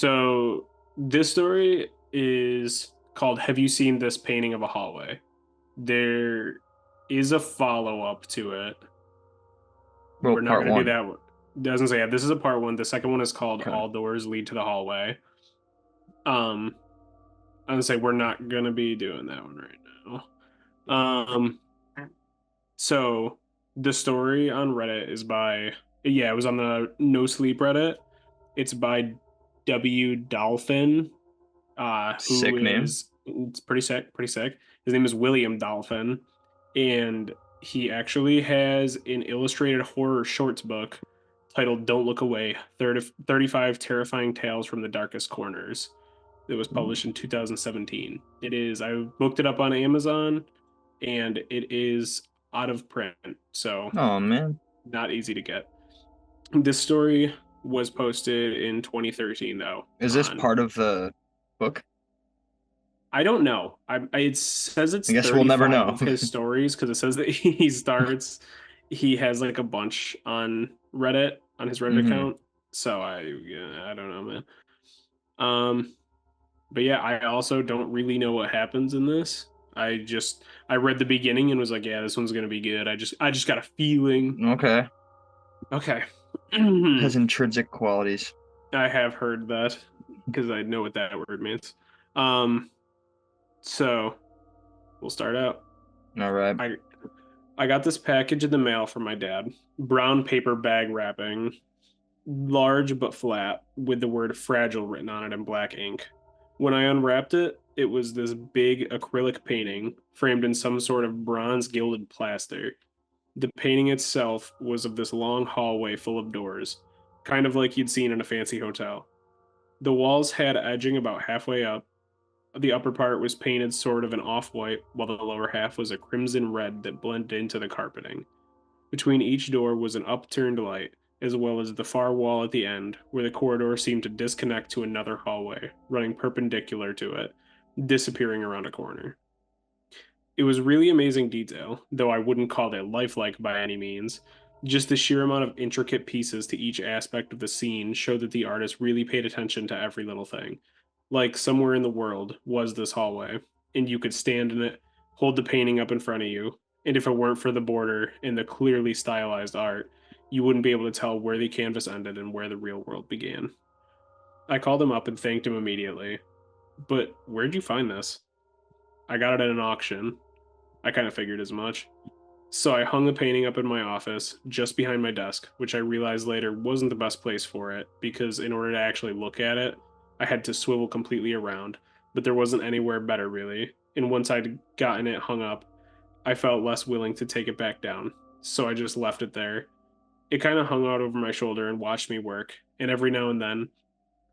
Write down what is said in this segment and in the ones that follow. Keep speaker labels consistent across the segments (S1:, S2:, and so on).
S1: So this story is called "Have You Seen This Painting of a Hallway?" There is a follow-up to it.
S2: Well,
S1: We're not
S2: part
S1: going to do
S2: one.
S1: that one. Doesn't say, yeah, this is a part one. The second one is called
S2: Okay.
S1: "All Doors Lead to the Hallway." Um, I'm gonna say we're not gonna be doing that one right now. So the story on Reddit is by, yeah, it was on the No Sleep Reddit. It's by W Dolphin, who
S2: Sick name.
S1: is, it's pretty sick, pretty sick. His name is William Dolphin, and he actually has an illustrated horror shorts book titled "Don't Look Away: 35 Terrifying Tales from the Darkest Corners." It was published in 2017. It is, I looked it up on Amazon, and it is out of print, so
S2: Oh man.
S1: not easy to get. This story was posted in 2013, though.
S2: Is this
S1: On,
S2: part of the book?
S1: I don't know. It says
S2: I
S1: it's
S2: guess we'll never
S1: 35
S2: know.
S1: of his stories because it says that he has like a bunch on Reddit, on his Reddit
S2: hmm
S1: account. So yeah, I don't know, man. Um, but yeah, I also don't really know what happens in this. I read the beginning and was like, yeah, this one's gonna be good. I just got a feeling.
S2: Okay.
S1: Okay.
S2: Has intrinsic qualities.
S1: I have heard that because I know what that word means. Um, so we'll start out.
S2: All right.
S1: I I got this package in the mail from my dad. Brown paper bag wrapping, large but flat, with the word fragile written on it in black ink. When I unwrapped it, it was this big acrylic painting framed in some sort of bronze gilded plaster. The painting itself was of this long hallway full of doors, kind of like you'd seen in a fancy hotel. The walls had edging about halfway up. The upper part was painted sort of an off white, while the lower half was a crimson red that blended into the carpeting. Between each door was an upturned light, as well as the far wall at the end, where the corridor seemed to disconnect to another hallway, running perpendicular to it, disappearing around a corner. It was really amazing detail, though I wouldn't call it lifelike by any means. Just the sheer amount of intricate pieces to each aspect of the scene showed that the artist really paid attention to every little thing. Like somewhere in the world was this hallway, and you could stand in it, hold the painting up in front of you, and if it weren't for the border and the clearly stylized art, you wouldn't be able to tell where the canvas ended and where the real world began. I called him up and thanked him immediately. But where'd you find this? I got it at an auction. I kind of figured as much. So I hung the painting up in my office, just behind my desk, which I realized later wasn't the best place for it, because in order to actually look at it, I had to swivel completely around, but there wasn't anywhere better, really. And once I'd gotten it hung up, I felt less willing to take it back down, so I just left it there. It kind of hung out over my shoulder and watched me work, and every now and then,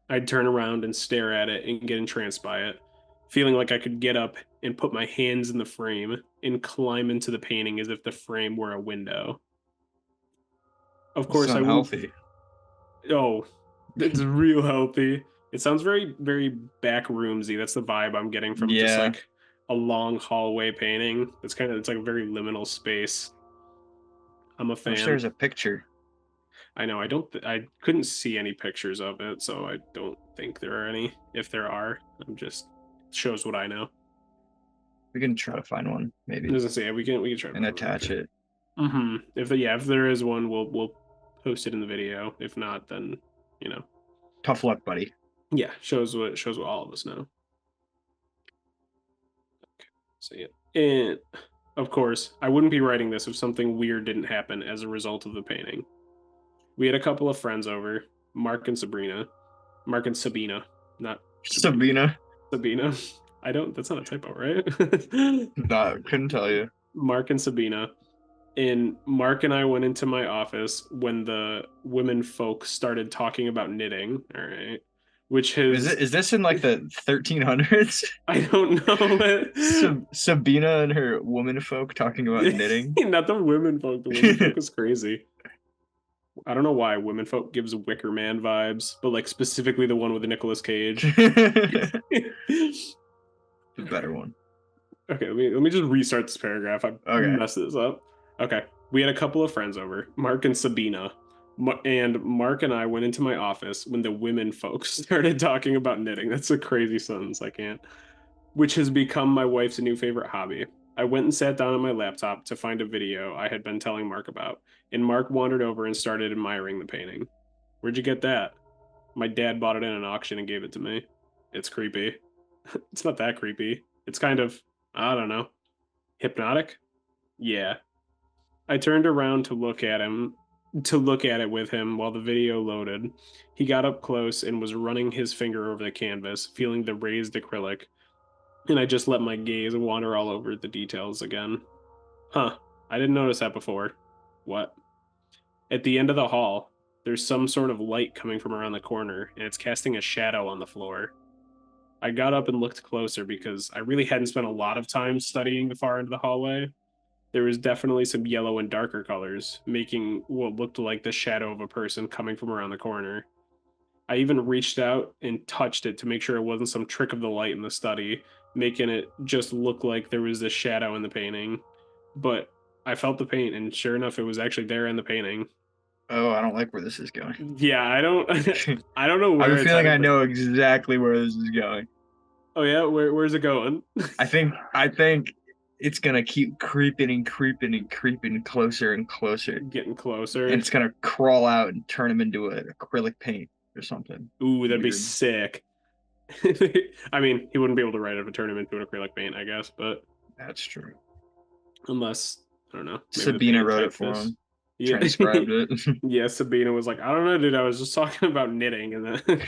S1: I'd turn around and stare at it and get entranced by it, feeling like I could get up and put my hands in the frame and climb into the painting as if the frame were a window. Of
S2: This is
S1: course, I wouldn't.
S2: unhealthy.
S1: Oh, it's real healthy. It sounds very, very back roomsy. That's the vibe I'm getting from just
S2: Yeah.
S1: like a long hallway painting. It's like a very liminal space. I'm a
S2: I wish
S1: fan.
S2: there was a picture.
S1: I know I couldn't see any pictures of it, so I don't think there are any. If there are, I'm just shows what I know.
S2: We can try to find one, maybe,
S1: As I say, we can try to
S2: and
S1: find one.
S2: attach
S1: Okay.
S2: it.
S1: If there is one, we'll post it in the video. If not, then you know,
S2: Tough luck, buddy.
S1: yeah, shows what all of us know. So yeah, and of course, I wouldn't be writing this if something weird didn't happen as a result of the painting. We had a couple of friends over, Mark and Sabrina, Mark and Sabina, not Sabrina,
S2: Sabina.
S1: Sabina. I don't. That's not a typo, right?
S2: Not couldn't tell you.
S1: Mark and Sabina. And Mark and I went into my office when the women folk started talking about knitting. All right. Which has,
S2: Is this in like the 1300s?
S1: I don't know,
S2: Sabina and her woman folk talking about knitting.
S1: not the women folk. The women folk is crazy. I don't know why women folk gives Wicker Man vibes, but like specifically the one with the Nicolas Cage.
S2: The better one.
S1: Okay, let me just restart this paragraph. I
S2: Okay.
S1: messed this up. Okay. We had a couple of friends over, Mark and Sabina. And Mark and I went into my office when the women folks started talking about knitting. That's a crazy sentence. I can't. Which has become my wife's new favorite hobby. I went and sat down on my laptop to find a video I had been telling Mark about, and Mark wandered over and started admiring the painting. Where'd you get that? My dad bought it in an auction and gave it to me. It's creepy. It's not that creepy. It's kind of, I don't know, hypnotic? Yeah. I turned around to look at it with him while the video loaded. He got up close and was running his finger over the canvas, feeling the raised acrylic, and I just let my gaze wander all over the details again. Huh, I didn't notice that before. What? At the end of the hall, there's some sort of light coming from around the corner, and it's casting a shadow on the floor. I got up and looked closer because I really hadn't spent a lot of time studying the far end of the hallway. There was definitely some yellow and darker colors, making what looked like the shadow of a person coming from around the corner. I even reached out and touched it to make sure it wasn't some trick of the light in the study, making it just look like there was this shadow in the painting. But I felt the paint, and sure enough, it was actually there in the painting.
S2: Oh, I don't like where this is going.
S1: Yeah, I don't, I don't know
S2: I have
S1: where
S2: a
S1: it's
S2: feeling I
S1: headed, but
S2: know exactly where this is going.
S1: oh yeah, where's it going?
S2: I think it's gonna keep creeping and creeping and creeping closer and closer,
S1: Getting
S2: and
S1: closer.
S2: it's gonna crawl out and turn him into an acrylic paint or something
S1: Ooh, that'd be
S2: weird.
S1: sick. I mean, he wouldn't be able to write it if it turned him into an acrylic paint, I guess, but
S2: That's true.
S1: unless I don't know, maybe the
S2: Sabina
S1: paint
S2: wrote it
S1: typed
S2: for
S1: this.
S2: him,
S1: Yeah,
S2: transcribed it.
S1: yeah. Sabina was like, I don't know, dude. I was just talking about knitting, and then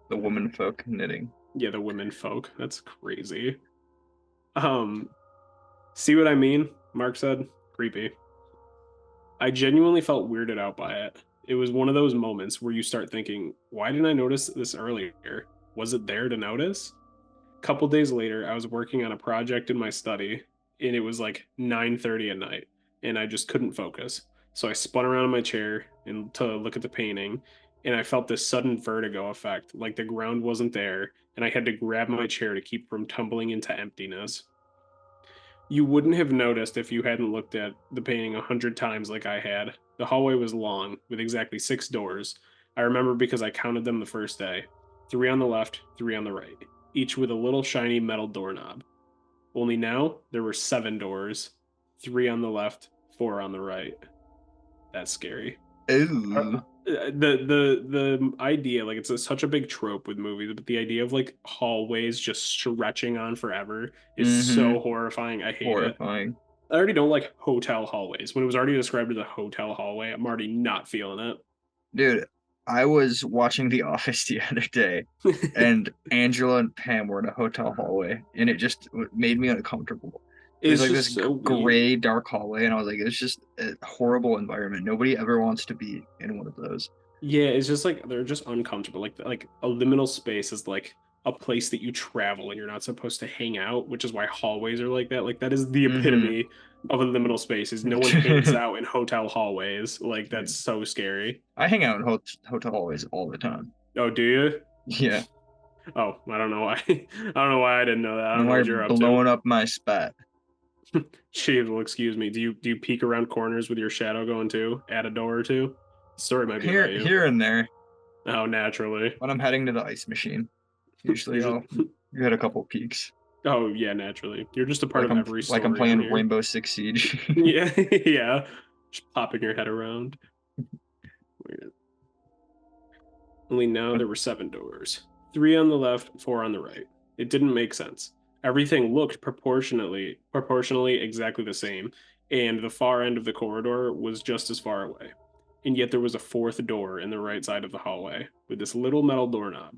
S2: The woman folk knitting.
S1: yeah, the women folk. That's crazy. Um, see what I mean? Mark said, creepy. I genuinely felt weirded out by it. It was one of those moments where you start thinking, why didn't I notice this earlier? Was it there to notice? Couple days later, I was working on a project in my study, and it was like 9:30 at night, and I just couldn't focus. So I spun around in my chair and to look at the painting, and I felt this sudden vertigo effect, like the ground wasn't there, and I had to grab my chair to keep from tumbling into emptiness. You wouldn't have noticed if you hadn't looked at the painting 100 times like I had. The hallway was long, with exactly 6 doors. I remember because I counted them the first day: three on the left, three on the right, each with a little shiny metal doorknob. Only now there were 7 doors, three on the left, four on the right. That's scary.
S2: Ooh.
S1: The idea, like, such a big trope with movies, but the idea of like hallways just stretching on forever is
S2: Mm-hmm.
S1: so horrifying. I hate it.
S2: Horrifying.
S1: I already don't like hotel hallways. When it was already described as a hotel hallway, I'm already not feeling
S2: Dude, I was watching The Office the other day,
S1: it.
S2: and Angela and Pam were in a hotel hallway, and it just made me uncomfortable. It was
S1: It's
S2: like this
S1: just so weird.
S2: gray, dark hallway, and I was like, it's just a horrible environment. Nobody ever wants to be in one of those.
S1: Yeah, it's just like they're just uncomfortable. Like a liminal space is like a place that you travel and you're not supposed to hang out, which is why hallways are like that. Like that is the
S2: Mm-hmm.
S1: epitome of a liminal space. Is no one hangs out in hotel hallways. Like that's so scary.
S2: I hang out in hotel hallways all the time.
S1: Oh, do you?
S2: Yeah.
S1: Oh, I don't know why. I don't know why I didn't know that. I don't
S2: And
S1: know
S2: why
S1: what
S2: you're
S1: you're up to.
S2: blowing up my spot.
S1: Jeez, well, excuse me. Do you peek around corners with your shadow going too? Add a door or two? The story might be
S2: Here,
S1: about you.
S2: here and there,
S1: Oh, naturally.
S2: when I'm heading to the ice machine,
S1: You're
S2: usually
S1: just
S2: I'll get a couple peeks.
S1: oh yeah, naturally. You're just a part of every
S2: Like I'm
S1: story on
S2: playing
S1: here.
S2: Rainbow Six Siege.
S1: Yeah, yeah. Just popping your head around. Only now there were 7 doors. Three on the left, four on the right. It didn't make sense. Everything looked proportionally exactly the same, and the far end of the corridor was just as far away. And yet there was a fourth door in the right side of the hallway with this little metal doorknob.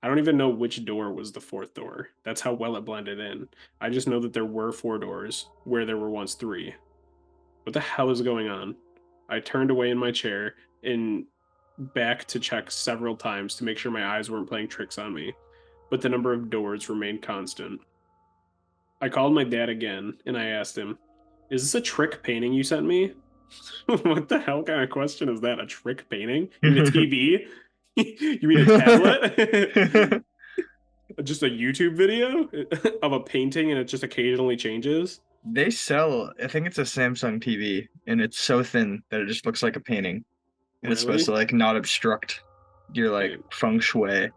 S1: I don't even know which door was the fourth door. That's how well it blended in. I just know that there were 4 doors where there were once three. What the hell is going on? I turned away in my chair and back to check several times to make sure my eyes weren't playing tricks on me, but the number of doors remained constant. I called my dad again and I asked him, "Is this a trick painting you sent me?" What the hell kind of question is that? A trick painting? You mean a TV? You mean a tablet? Just a YouTube video of a painting and it just occasionally changes?
S2: They sell, I think it's a Samsung TV, and it's so thin that it just looks like a painting, and it's supposed to
S1: Really?
S2: like not obstruct your like
S1: Okay,
S2: feng shui.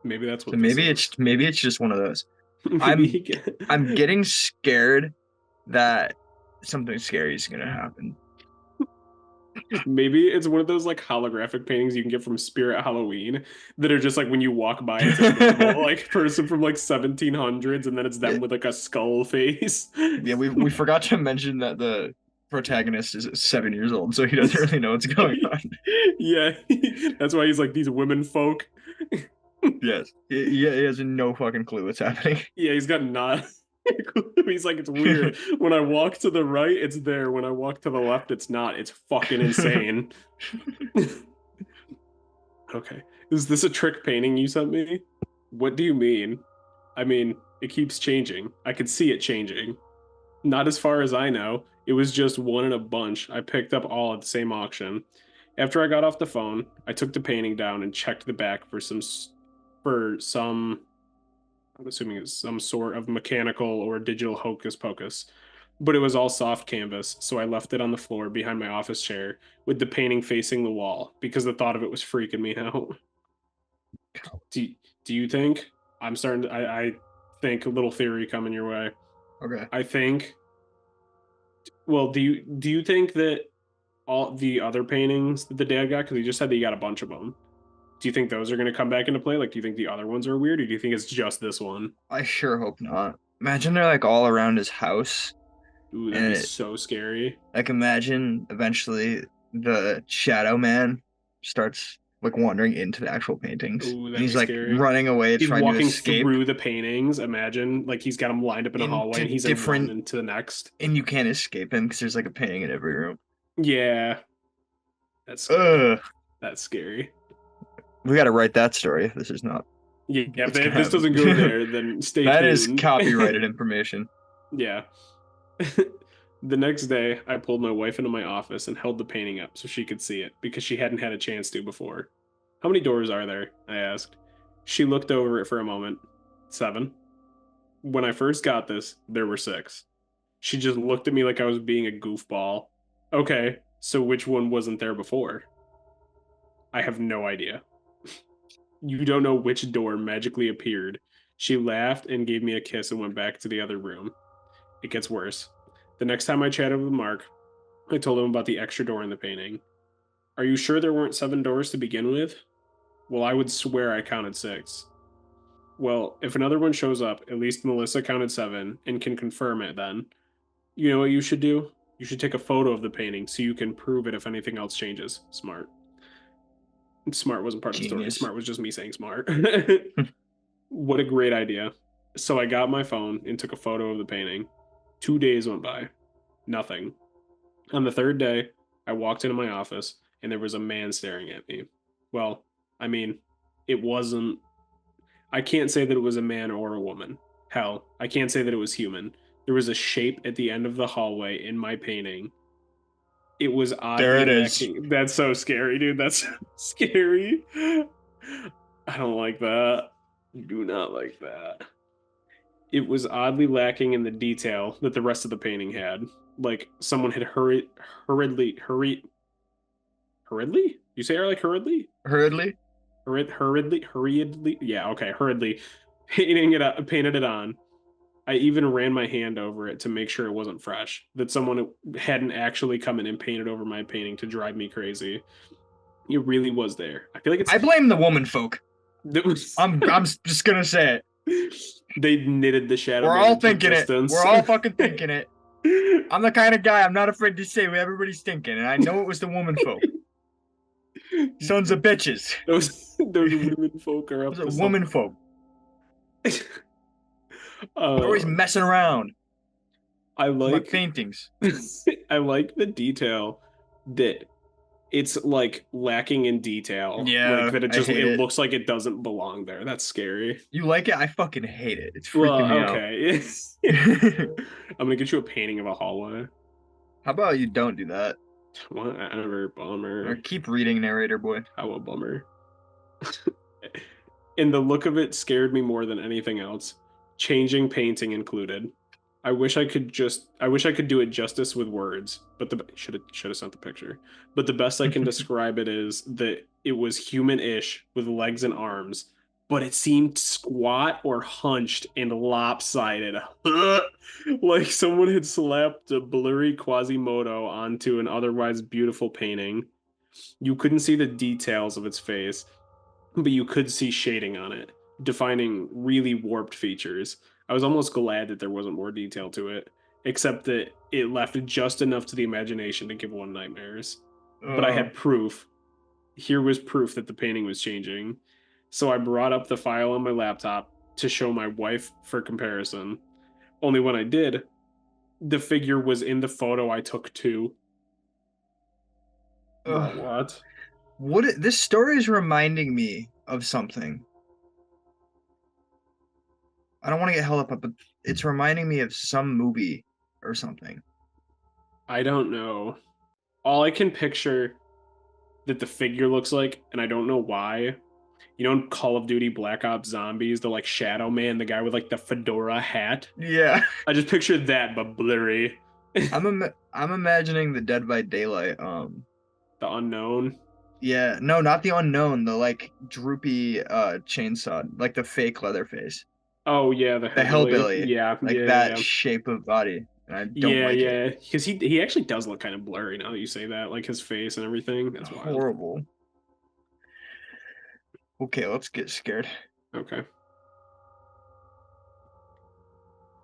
S1: maybe that's
S2: So
S1: what this is.
S2: maybe it's just one of those.
S1: Maybe
S2: I'm
S1: he can.
S2: I'm getting scared that something scary is gonna happen.
S1: Maybe it's one of those like holographic paintings you can get from Spirit Halloween that are just like when you walk by, it's a normal like person from like 1700s, and then it's
S2: Yeah,
S1: them with like a skull face.
S2: yeah, we forgot to mention that the protagonist is 7 years old, so he doesn't really know what's going on.
S1: Yeah, that's why he's like these women folk.
S2: Yes, he has no fucking clue what's happening.
S1: Yeah, he's got not. He's like, it's weird. When I walk to the right, it's there. When I walk to the left, it's not. It's fucking insane. Okay. Is this a trick painting you sent me? What do you mean? I mean, it keeps changing. I could see it changing. Not as far as I know. It was just one in a bunch. I picked up all at the same auction. After I got off the phone, I took the painting down and checked the back for some I'm assuming it's some sort of mechanical or digital hocus pocus. But it was all soft canvas, so I left it on the floor behind my office chair with the painting facing the wall because the thought of it was freaking me out. Do, do you think I'm starting to, I think a little theory coming your way.
S2: Okay.
S1: I think well, do you think that all the other paintings that the dad got, because he just said that he got a bunch of them, do you think those are going to come back into play? Like, do you think the other ones are weird, or do you think it's just this one?
S2: I sure hope not. Imagine they're like all around his house,
S1: Ooh, that'd
S2: and
S1: be
S2: it,
S1: so scary.
S2: like imagine eventually the shadow man starts like wandering into the actual paintings,
S1: Ooh,
S2: and
S1: that'd be
S2: he's like
S1: scary.
S2: running away
S1: He's
S2: trying to
S1: walking
S2: escape
S1: through the paintings. Imagine like he's got them lined up in a hallway and
S2: into
S1: he's in one
S2: different,
S1: into the next.
S2: and you can't escape him because there's like a painting in every room.
S1: Yeah, that's scary.
S2: Ugh,
S1: That's scary.
S2: we got to write that story if this is not
S1: Yeah,
S2: what's
S1: if
S2: gonna
S1: this doesn't go
S2: happen.
S1: there, then stay
S2: That is
S1: tuned.
S2: copyrighted information.
S1: Yeah. The next day, I pulled my wife into my office and held the painting up so she could see it because she hadn't had a chance to before. How many doors are there? I asked. She looked over it for a moment. 7. When I first got this, there were 6. She just looked at me like I was being a goofball. Okay, so which one wasn't there before? I have no idea. You don't know which door magically appeared. She laughed and gave me a kiss and went back to the other room. It gets worse. The next time I chatted with Mark, I told him about the extra door in the painting. Are you sure there weren't 7 doors to begin with? Well, I would swear I counted 6. Well, if another one shows up, at least Melissa counted 7 and can confirm it then. You know what you should do? You should take a photo of the painting so you can prove it if anything else changes. Smart. Smart wasn't part of the story.
S2: Genius.
S1: Smart was just me saying smart. What a great idea. So I got my phone and took a photo of the painting. 2 days went by. Nothing. On the third day, I walked into my office and there was a man staring at me. Well, I mean, it wasn't. I can't say that it was a man or a woman. Hell, I can't say that it was human. There was a shape at the end of the hallway in my painting. It was
S2: There
S1: oddly
S2: it is.
S1: lacking. That's so scary, dude. That's scary. I don't like that. Do not like that. It was oddly lacking in the detail that the rest of the painting had. Like someone had hurriedly? You say it like hurriedly?
S2: Hurriedly.
S1: Hurriedly? Yeah, okay, hurriedly. Painted it on. I even ran my hand over it to make sure it wasn't fresh, that someone hadn't actually come in and painted over my painting to drive me crazy. It really was there. I feel like it's
S2: I blame the woman folk.
S1: it was
S2: I'm just gonna say it.
S1: they knitted the shadow
S2: We're
S1: man
S2: all
S1: into
S2: thinking it. We're
S1: existence.
S2: all fucking thinking it. I'm the kind of guy I'm not afraid to say what everybody's thinking, and I know it was the woman folk. Sons of bitches.
S1: Those women folk are
S2: It
S1: up
S2: was a
S1: to
S2: woman
S1: something.
S2: folk. They're always
S1: Uh,
S2: messing around
S1: I
S2: with my
S1: like
S2: paintings.
S1: I like the detail that it's like lacking in detail. Like
S2: Yeah,
S1: that it
S2: I
S1: just
S2: hate
S1: it
S2: it.
S1: looks like it doesn't belong there. That's scary.
S2: You like it? I fucking hate it. It's
S1: Well,
S2: freaking me out.
S1: okay. I'm gonna get you a painting of a hallway.
S2: How about you don't do that?
S1: Whatever,
S2: Or
S1: bummer.
S2: keep reading, narrator boy.
S1: How a bummer. And the look of it scared me more than anything else. Changing painting included. I wish I could do it justice with words, but the should have sent the picture. But the best I can describe it is that it was human-ish with legs and arms, but it seemed squat or hunched and lopsided. Like someone had slapped a blurry Quasimodo onto an otherwise beautiful painting. You couldn't see the details of its face, but you could see shading on it, defining really warped features. I was almost glad that there wasn't more detail to it, except that it left just enough to the imagination to give one nightmares. But I
S2: Oh,
S1: had proof. Here was proof that the painting was changing. So I brought up the file on my laptop to show my wife for comparison. Only when I did, the figure was in the photo I took too. Bro,
S2: oh.
S1: what?
S2: This story is reminding me of something. I don't want to get held up, but it's reminding me of some movie or something.
S1: I don't know. All I can picture that the figure looks like, and I don't know why. You know, in Call of Duty Black Ops Zombies, the like Shadow Man, the guy with like the fedora hat.
S2: Yeah,
S1: I just pictured that, but blurry.
S2: I'm imagining the Dead by Daylight.
S1: The unknown.
S2: Yeah, no, not the unknown, the like droopy chainsaw, like the fake Leatherface.
S1: Oh yeah, the
S2: The
S1: hillbilly.
S2: hillbilly,
S1: Yeah,
S2: like
S1: yeah,
S2: that
S1: yeah,
S2: shape of body. And I don't
S1: yeah,
S2: like it.
S1: yeah. Because he actually does look kind of blurry now that you say that, like his face and everything. That's wild.
S2: Horrible. Okay, let's get scared.
S1: Okay.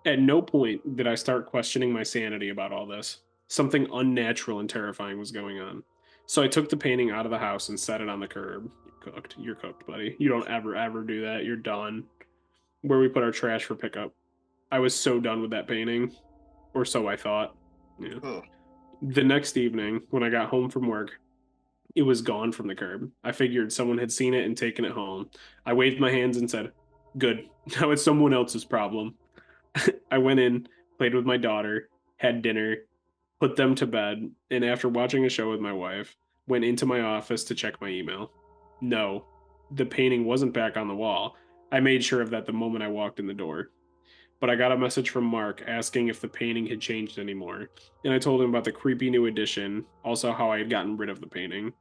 S1: At no point did I start questioning my sanity about all this. Something unnatural and terrifying was going on. So I took the painting out of the house and set it on the curb. You're cooked. You're cooked, buddy. You don't ever do that. You're done. Where we put our trash for pickup. I was so done with that painting, or so I thought. Yeah.
S2: Ugh.
S1: The next evening, when I got home from work, it was gone from the curb. I figured someone had seen it and taken it home. I waved my hands and said, "Good. Now it's someone else's problem." I went in, played with my daughter, had dinner, put them to bed, and after watching a show with my wife, went into my office to check my email. No, the painting wasn't back on the wall. I made sure of that the moment I walked in the door. But I got a message from Mark asking if the painting had changed anymore, and I told him about the creepy new addition, also how I had gotten rid of the painting.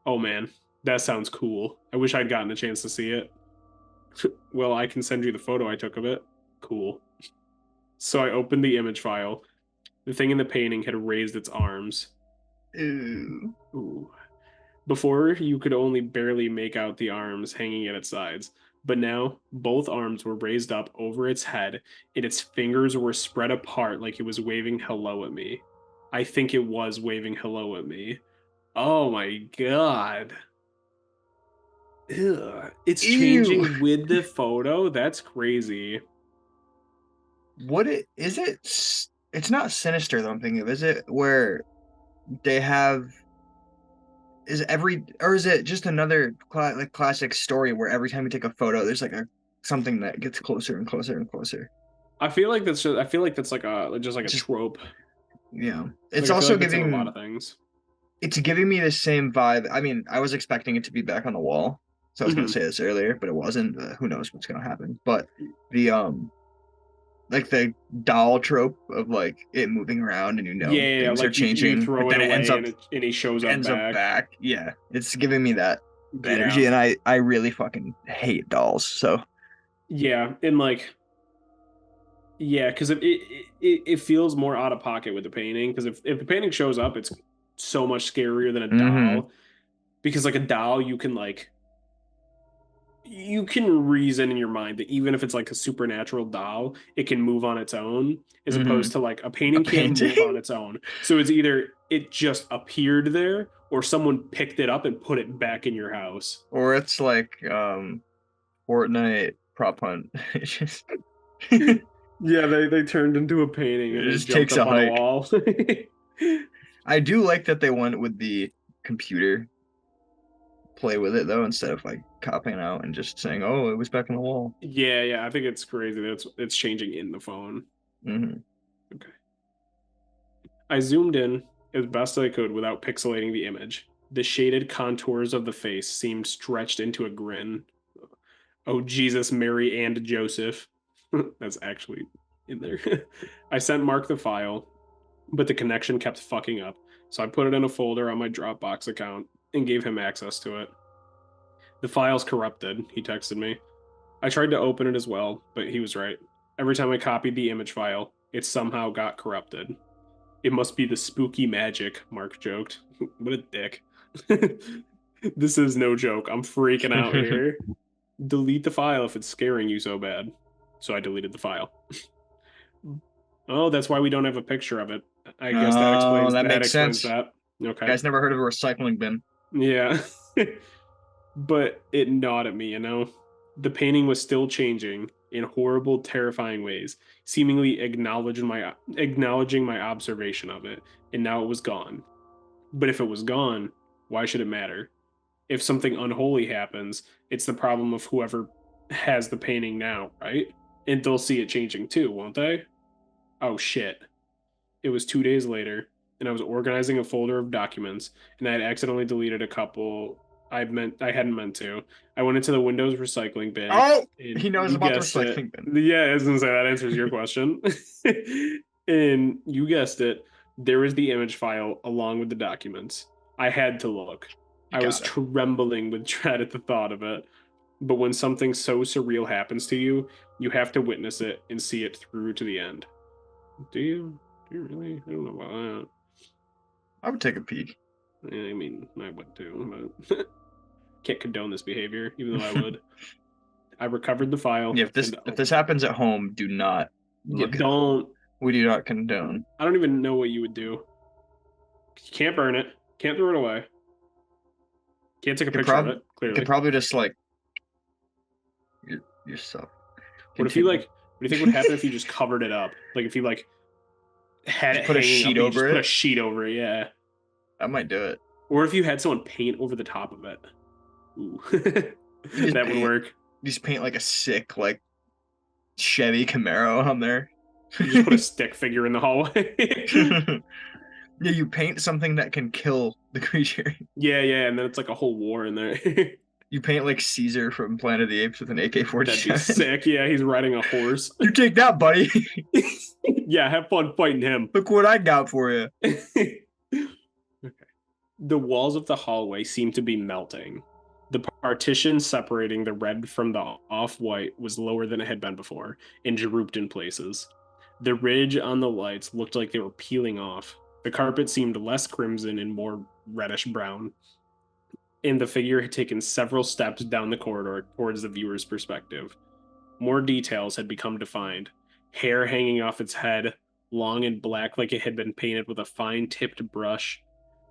S1: Oh man, that sounds cool. I wish I'd gotten a chance to see it. Well, I can send you the photo I took of it. Cool. So I opened the image file. The thing in the painting had raised its arms.
S2: Ew.
S1: Ooh. Before, you could only barely make out the arms hanging at its sides, but now both arms were raised up over its head, and its fingers were spread apart like it was waving hello at me. I think it was waving hello at me. Oh my god. Ugh. It's
S2: Ew.
S1: changing with the photo? That's crazy.
S2: What it is it? It's not Sinister though, I'm thinking of, is it? Where they have is every or is it just another like classic story where every time you take a photo, there's like a something that gets closer and closer and closer.
S1: I feel like that's like a just like a
S2: Just
S1: trope.
S2: yeah.
S1: Like
S2: It's
S1: I feel
S2: also
S1: like that's in a lot
S2: giving
S1: of things.
S2: it's giving me the same vibe. I mean, I was expecting it to be back on the wall. So I was gonna
S1: Hmm.
S2: say this earlier, but it wasn't. Who knows what's gonna happen? But the like the doll trope of like it moving around and
S1: Yeah,
S2: things are
S1: like you
S2: changing, but
S1: throw it
S2: then
S1: away and he shows up
S2: ends up
S1: back.
S2: back. Yeah, it's giving me that
S1: Yeah.
S2: energy, and I really fucking hate dolls. So
S1: Yeah, and like yeah, because it feels more out of pocket with the painting. Because if the painting shows up, it's so much scarier than a
S2: hmm
S1: doll. Because like a doll, you can reason in your mind that even if it's like a supernatural doll, it can move on its own, as
S2: hmm
S1: opposed to like a
S2: a
S1: painting can't move
S2: painting,
S1: on its own. So it's either it just appeared there, or someone picked it up and put it back in your house.
S2: or it's like Fortnite prop hunt. It just it
S1: Yeah, they turned into a painting and it
S2: just
S1: jumped
S2: takes
S1: up
S2: a
S1: on a
S2: hike.
S1: wall.
S2: I do like that they went with the computer play with it though, instead of like copying out and just saying, "Oh, it was back on the wall."
S1: Yeah, yeah, I think it's crazy that it's changing in the phone.
S2: hmm
S1: Okay. I zoomed in as best I could without pixelating the image. The shaded contours of the face seemed stretched into a grin. Oh, Jesus, Mary, and Joseph. That's actually. in there. I sent Mark the file, but the connection kept fucking up. So I put it in a folder on my Dropbox account and gave him access to it. The file's corrupted, he texted me. I tried to open it as well, but he was right. Every time I copied the image file, it somehow got corrupted. It must be the spooky magic, Mark joked. What a dick. This is no joke. I'm freaking out here. Delete the file if it's scaring you so bad. So I deleted the file. Oh, that's why we don't have a picture of it. I guess that
S2: Oh,
S1: explains
S2: that
S1: that
S2: makes
S1: explains
S2: sense.
S1: that. Okay.
S2: Guys never heard of a recycling bin.
S1: Yeah. But it gnawed at me, you know? The painting was still changing in horrible, terrifying ways, seemingly acknowledging my observation of it, and now it was gone. But if it was gone, why should it matter? If something unholy happens, it's the problem of whoever has the painting now, right? And they'll see it changing too, won't they? Oh shit. It was 2 days later, and I was organizing a folder of documents, and I had accidentally deleted a couple I hadn't meant to. I went into the Windows recycling bin,
S2: Oh,
S1: and
S2: he knows
S1: you
S2: about the
S1: guessed it.
S2: recycling bin.
S1: Yeah, I was gonna say that answers your question. And you guessed it, there was the image file along with the documents. I had to look.
S2: You
S1: I was
S2: got it.
S1: trembling with dread at the thought of it. But when something so surreal happens to you, you have to witness it and see it through to the end. Do you? Do you really? I don't know about that.
S2: I would take a peek.
S1: I mean, I would too, but can't condone this behavior, even though I would. I recovered the file
S2: Yeah, if this
S1: and
S2: if this happens at home, do not
S1: yeah,
S2: look it up.
S1: don't.
S2: We do not condone.
S1: I don't even know what you would do. You can't burn it. Can't throw it away. Can't take a
S2: You could
S1: picture of
S2: prob
S1: it.
S2: you could
S1: Clearly.
S2: probably just like yourself.
S1: What if you
S2: Continue.
S1: like? What do you think would happen if you just covered it up? Like if you like had
S2: Just
S1: it
S2: put a
S1: hanging
S2: sheet
S1: up and you just
S2: over
S1: put a
S2: it.
S1: sheet over it? Yeah.
S2: I might do it.
S1: Or if you had someone paint over the top of it. Ooh.
S2: You just
S1: That would
S2: paint
S1: work.
S2: you just paint like a sick like Chevy Camaro on there.
S1: You just put a stick figure in the hallway.
S2: Yeah, you paint something that can kill the creature.
S1: Yeah, yeah, and then it's like a whole war in there.
S2: You paint like Caesar from Planet of the Apes with an
S1: That'd be
S2: AK-47.
S1: sick. Yeah, he's riding a horse.
S2: You take that, buddy.
S1: Yeah, have fun fighting him.
S2: Look what I got for you.
S1: Okay. The walls of the hallway seemed to be melting. The partition separating the red from the off white was lower than it had been before and drooped in places. The ridge on the lights looked like they were peeling off. The carpet seemed less crimson and more reddish brown, and the figure had taken several steps down the corridor towards the viewer's perspective. More details had become defined. Hair hanging off its head, long and black like it had been painted with a fine tipped brush.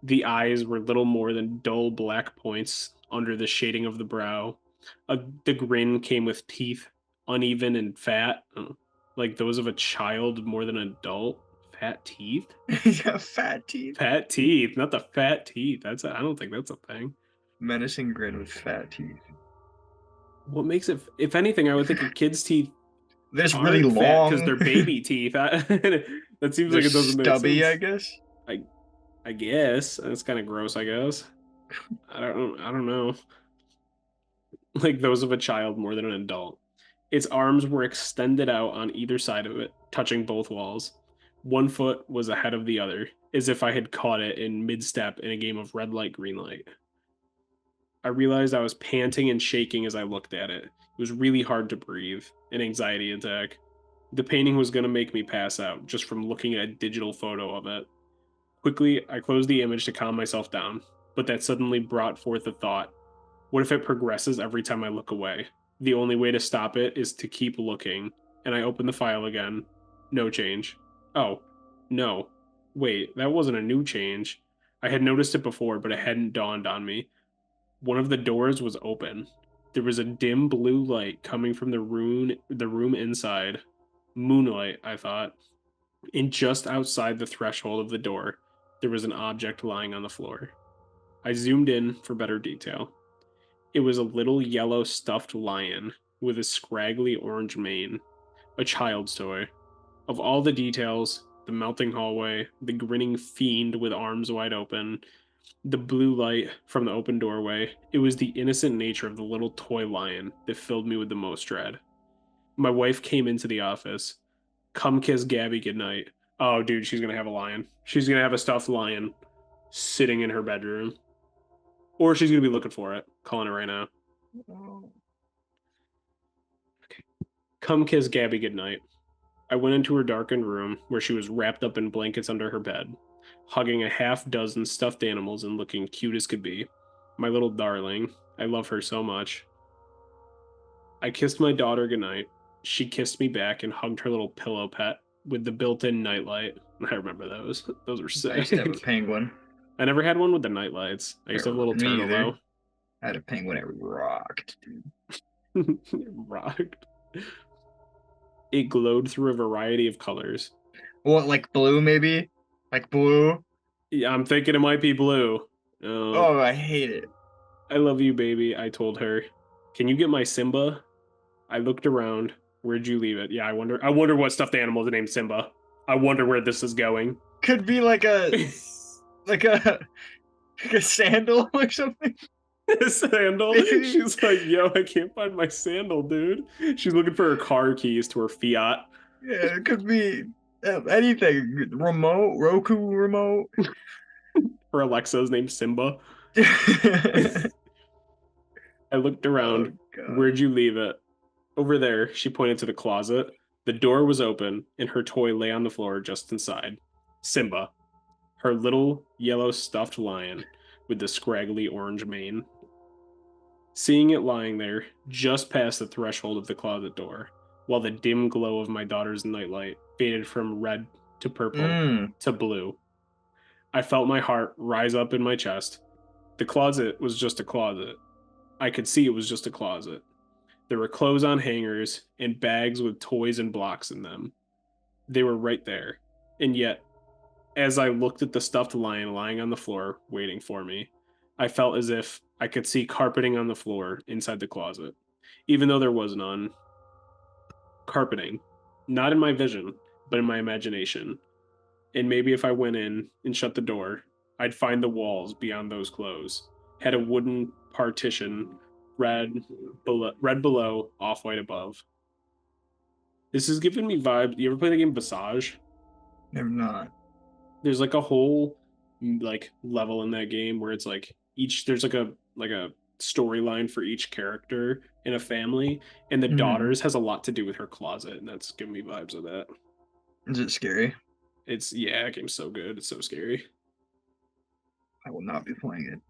S1: The eyes were little more than dull black points under the shading of the brow. The grin came with teeth, uneven and fat, like those of a child more than an adult. Fat teeth?
S2: He's got fat teeth.
S1: Fat teeth, not the fat teeth. I don't think that's a thing.
S2: Menacing grin with fat teeth.
S1: What makes it? If anything, I would think a kid's teeth
S2: They're just really
S1: aren't fat because
S2: long.
S1: they're baby teeth. That seems
S2: They're
S1: like it doesn't make
S2: stubby,
S1: sense.
S2: I guess.
S1: I guess that's kind of gross. I guess I don't know. Like those of a child more than an adult. Its arms were extended out on either side of it, touching both walls. One foot was ahead of the other, as if I had caught it in mid step in a game of red light, green light. I realized I was panting and shaking as I looked at it. It was really hard to breathe, an anxiety attack. The painting was going to make me pass out just from looking at a digital photo of it. Quickly, I closed the image to calm myself down, but that suddenly brought forth a thought. What if it progresses every time I look away? The only way to stop it is to keep looking, and I opened the file again. No change. Oh, no. Wait, that wasn't a new change. I had noticed it before, but it hadn't dawned on me. One of the doors was open. There was a dim blue light coming from the room inside. Moonlight, I thought. And just outside the threshold of the door, there was an object lying on the floor. I zoomed in for better detail. It was a little yellow stuffed lion with a scraggly orange mane, a child's toy. Of all the details, the melting hallway, the grinning fiend with arms wide open, the blue light from the open doorway, it was the innocent nature of the little toy lion that filled me with the most dread. My wife came into the office. Come kiss Gabby goodnight. Oh, dude, she's gonna have a lion. She's gonna have a stuffed lion sitting in her bedroom, or she's gonna be looking for it. Calling it right now. Come kiss Gabby goodnight. I went into her darkened room where she was wrapped up in blankets under her bed, hugging a half dozen stuffed animals and looking cute as could be. My little darling. I love her so much. I kissed my daughter goodnight. She kissed me back and hugged her little pillow pet with the built-in nightlight. I remember those. Those were
S2: I used to have a
S1: sick.
S2: penguin.
S1: I never had one with the nightlights. I used to have a little
S2: Me
S1: turtle
S2: either.
S1: though.
S2: I had a penguin. It rocked, dude.
S1: Rocked. It glowed through a variety of colors.
S2: What, like blue, maybe? Like blue?
S1: Yeah, I'm thinking it might be blue.
S2: Oh, I hate it.
S1: I love you, baby, I told her. Can you get my Simba? I looked around. Where'd you leave it? Yeah, I wonder what stuffed animal is named Simba. I wonder where this is going.
S2: Could be like a like a like a sandal or something.
S1: Sandal.
S2: Maybe.
S1: She's like, yo, I can't find my sandal, dude. She's looking for her car keys to her Fiat.
S2: Yeah, it could be anything. Remote, Roku remote.
S1: Her Alexa's named Simba.
S2: Oh
S1: I looked around.
S2: God.
S1: Where'd you leave it? Over there, she pointed to the closet. The door was open, and her toy lay on the floor just inside. Simba, her little yellow stuffed lion with the scraggly orange mane. Seeing it lying there, just past the threshold of the closet door, while the dim glow of my daughter's nightlight faded from red to purple
S2: Mm.
S1: to blue, I felt my heart rise up in my chest. The closet was just a closet. I could see it was just a closet. There were clothes on hangers and bags with toys and blocks in them. They were right there. And yet, as I looked at the stuffed lion lying on the floor, waiting for me, I felt as if I could see carpeting on the floor inside the closet, even though there was none. Carpeting. Not in my vision, but in my imagination. And maybe if I went in and shut the door, I'd find the walls beyond those clothes. Had a wooden partition, red below, off white above. This is giving me vibes. You ever play the game Visage?
S2: They're not.
S1: There's like a whole like level in that game where it's like each there's like a storyline for each character in a family, and the
S2: Hmm.
S1: daughters has a lot to do with her closet, and that's giving me vibes of that.
S2: Is it scary?
S1: It's yeah, that game's so good. It's so scary.
S2: I will not be playing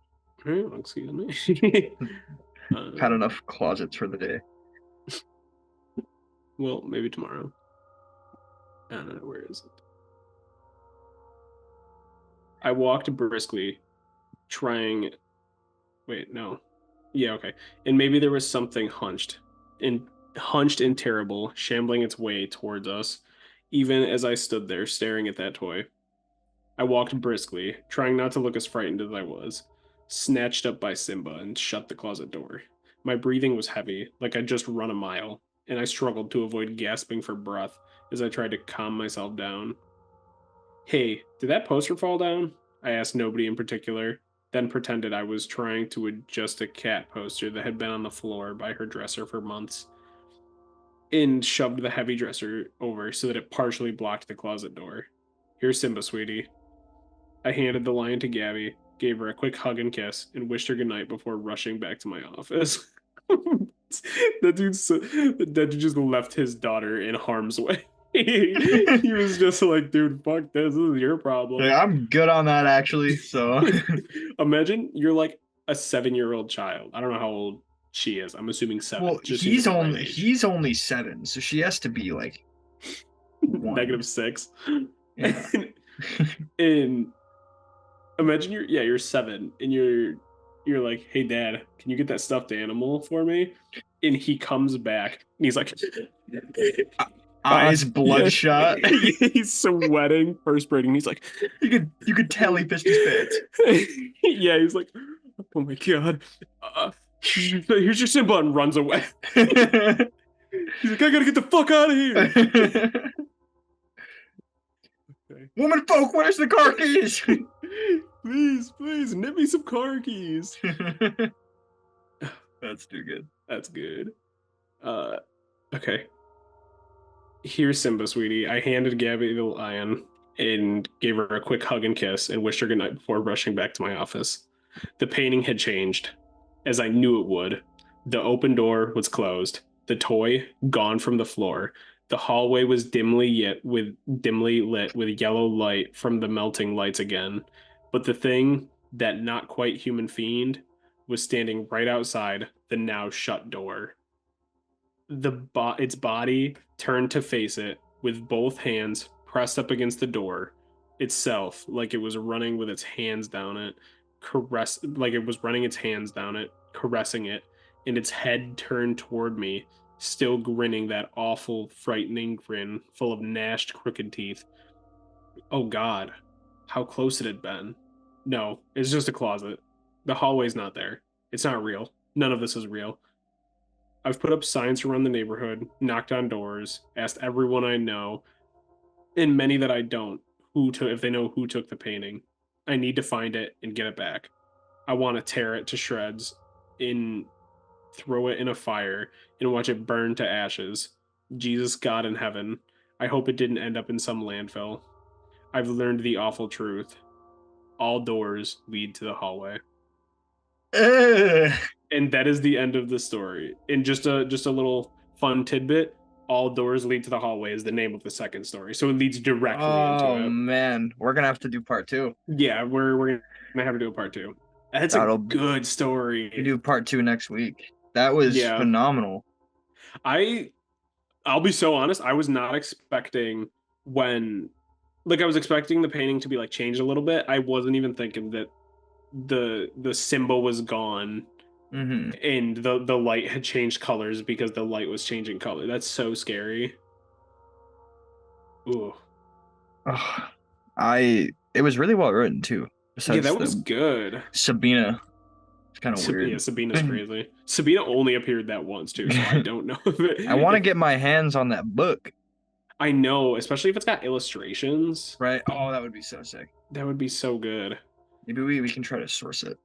S1: Oh, excuse me.
S2: it. Had
S1: um,
S2: enough closets for the day.
S1: well, maybe tomorrow. I don't know, where is it? I walked briskly, trying. Wait, no. Yeah, okay. And maybe there was something hunched and terrible, shambling its way towards us, even as I stood there staring at that toy. I walked briskly, trying not to look as frightened as I was, snatched up by Simba and shut the closet door. My breathing was heavy, like I'd just run a mile, and I struggled to avoid gasping for breath as I tried to calm myself down. Hey, did that poster fall down? I asked nobody in particular, then pretended I was trying to adjust a cat poster that had been on the floor by her dresser for months, and shoved the heavy dresser over so that it partially blocked the closet door. Here's Simba, sweetie. I handed the lion to Gabby, gave her a quick hug and kiss, and wished her goodnight before rushing back to my office. That dude just left his daughter in harm's way. He was just like, dude, fuck this. This is your problem.
S2: Yeah, I'm good on that actually. So,
S1: Imagine you're like a 7-year-old child. I don't know how old she is. I'm assuming
S2: well,
S1: seven. Just seems like the right age.
S2: he's only 7, so she has to be like 1.
S1: -6.
S2: Yeah.
S1: And imagine you're 7 and you're like, hey dad, can you get that stuffed animal for me? And he comes back and he's like,
S2: Eyes
S1: yeah,
S2: bloodshot.
S1: he's sweating, perspiring. He's like,
S2: You could tell he pissed his pants.
S1: yeah, he's like, oh my god, here's your Simba, and runs away. He's like, I gotta get the fuck out of here. Okay.
S2: Woman folk, where's the car keys?
S1: Please, knit me some car keys.
S2: That's too good.
S1: That's good. Okay. Here's Simba, sweetie. I handed Gabby the lion and gave her a quick hug and kiss and wished her goodnight before rushing back to my office. The painting had changed, as I knew it would. The open door was closed, the toy gone from the floor. The hallway was dimly lit with yellow light from the melting lights again. But the thing, that not quite human fiend, was standing right outside the now shut door. Its body turned to face it with both hands pressed up against the door itself, like it was running with its hands down it, like it was running its hands down it, caressing it, and its head turned toward me, still grinning that awful, frightening grin full of gnashed, crooked teeth. Oh God, how close it had been. No, it's just a closet. The hallway's not there. It's not real. None of this is real. I've put up signs around the neighborhood, knocked on doors, asked everyone I know, and many that I don't, if they know who took the painting. I need to find it and get it back. I want to tear it to shreds and throw it in a fire and watch it burn to ashes. Jesus God in heaven, I hope it didn't end up in some landfill. I've learned the awful truth. All doors lead to the hallway.
S2: Ugh.
S1: And that is the end of the story. And just a little fun tidbit, all doors lead to the hallway is the name of the second story. So it leads directly into
S2: Oh
S1: it.
S2: man, we're gonna have to do part two.
S1: Yeah, we're gonna have to do a part two. That's a
S2: That'll
S1: good
S2: we
S1: story.
S2: do part two next week. That was
S1: Yeah.
S2: phenomenal.
S1: I I'll be so honest, I was not expecting when I was expecting the painting to be like changed a little bit. I wasn't even thinking that the symbol was gone
S2: Hmm.
S1: and the light had changed colors because the light was changing color. That's so scary. Ooh.
S2: Oh, it was really well written too.
S1: Yeah,
S2: Besides
S1: that was
S2: the
S1: good.
S2: Sabina, it's kind of
S1: Yeah,
S2: weird.
S1: Sabina's crazy. Sabina only appeared that once too, so I don't know if,
S2: I want to
S1: if
S2: get my hands on that book,
S1: I know, especially if it's got illustrations.
S2: right? Oh, that would be so sick.
S1: That would be so good.
S2: Maybe we can try to source it.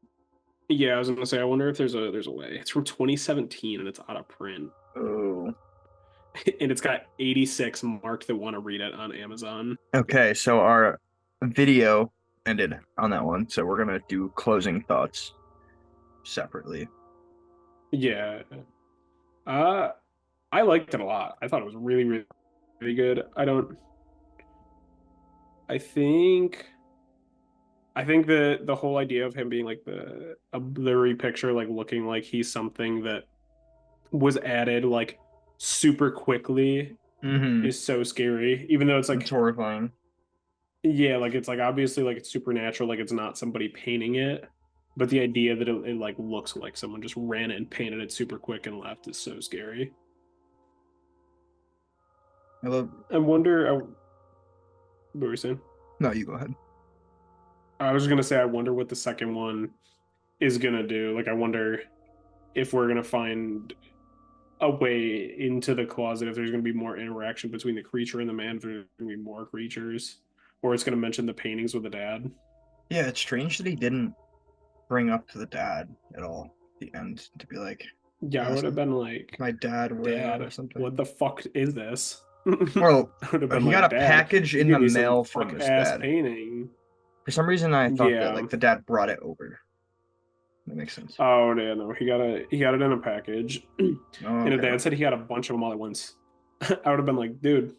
S1: Yeah, I was gonna say, I wonder if there's a way. It's from 2017 and it's out of print,
S2: Oh.
S1: and it's got 86 marked that want to read it on Amazon.
S2: Okay, so our video ended on that one, so we're gonna do closing thoughts separately.
S1: Yeah, uh, I liked it a lot. I thought it was really, really, really good. I don't. I think. I think the whole idea of him being like a blurry picture, like looking like he's something that was added like super quickly
S2: Mm-hmm.
S1: is so scary. Even though it's
S2: It's
S1: like,
S2: horrifying.
S1: yeah, like it's like obviously like it's supernatural, like it's not somebody painting it, but the idea that it like looks like someone just ran it and painted it super quick and left is so scary.
S2: I love.
S1: I wonder. What were we saying?
S2: No, you go ahead.
S1: I was gonna say I wonder what the second one is gonna do. Like I wonder if we're gonna find a way into the closet, if there's going to be more interaction between the creature and the man, if there's going to be more creatures, or it's going to mention the paintings with the dad.
S2: Yeah, it's strange that he didn't bring up to the dad at all at the end to be like,
S1: Yeah, I
S2: "That's
S1: would have been like,
S2: my dad wearing that or
S1: Dad, what
S2: something."
S1: the fuck is this?
S2: Well,
S1: I would have been
S2: he got
S1: like,
S2: a
S1: Dad,
S2: package
S1: you
S2: in the
S1: gave me some
S2: mail from
S1: fuck
S2: his
S1: ass
S2: dad.
S1: painting.
S2: For some reason, I thought that
S1: Yeah.
S2: like the dad brought it over. That makes sense.
S1: Oh yeah, no, he got it in a package, and
S2: Oh,
S1: if
S2: okay.
S1: Dad said he got a bunch of them all at once, I would have been like, dude,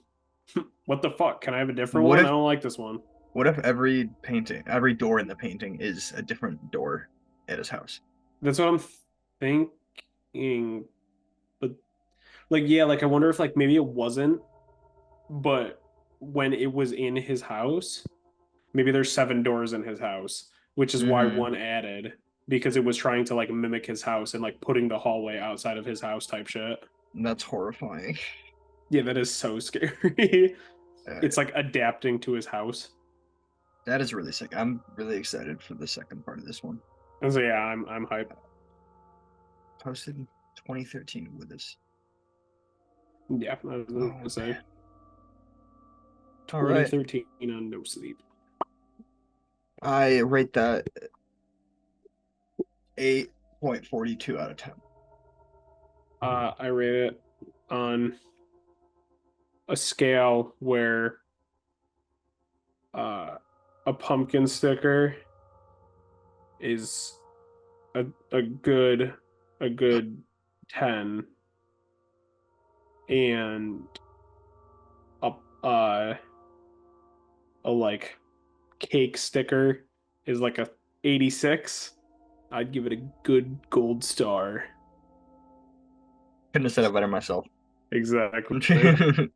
S1: what the fuck? Can I have a different
S2: What
S1: one? I
S2: if
S1: don't like this one.
S2: what if every painting, every door in the painting is a different door at his house?
S1: That's what I'm thinking. But like, yeah, like I wonder if like maybe it wasn't, but when it was in his house, maybe there's seven doors in his house, which is why
S2: Mm-hmm.
S1: one added because it was trying to like mimic his house and like putting the hallway outside of his house type shit.
S2: That's horrifying.
S1: Yeah, that is so scary.
S2: Uh,
S1: It's like adapting to his house.
S2: that is really sick. I'm really excited for the second part of this one.
S1: And so yeah, I'm hyped.
S2: Posted in 2013 with us.
S1: Yeah, I was gonna
S2: Oh
S1: say
S2: man. All right.
S1: 2013 on No Sleep.
S2: I rate that 8.42 out of 10.
S1: I rate it on a scale where uh, a pumpkin sticker is a a good a good 10 and a a like cake sticker is like a 86, I'd give it a good gold star.
S2: Couldn't have said it better myself.
S1: Exactly.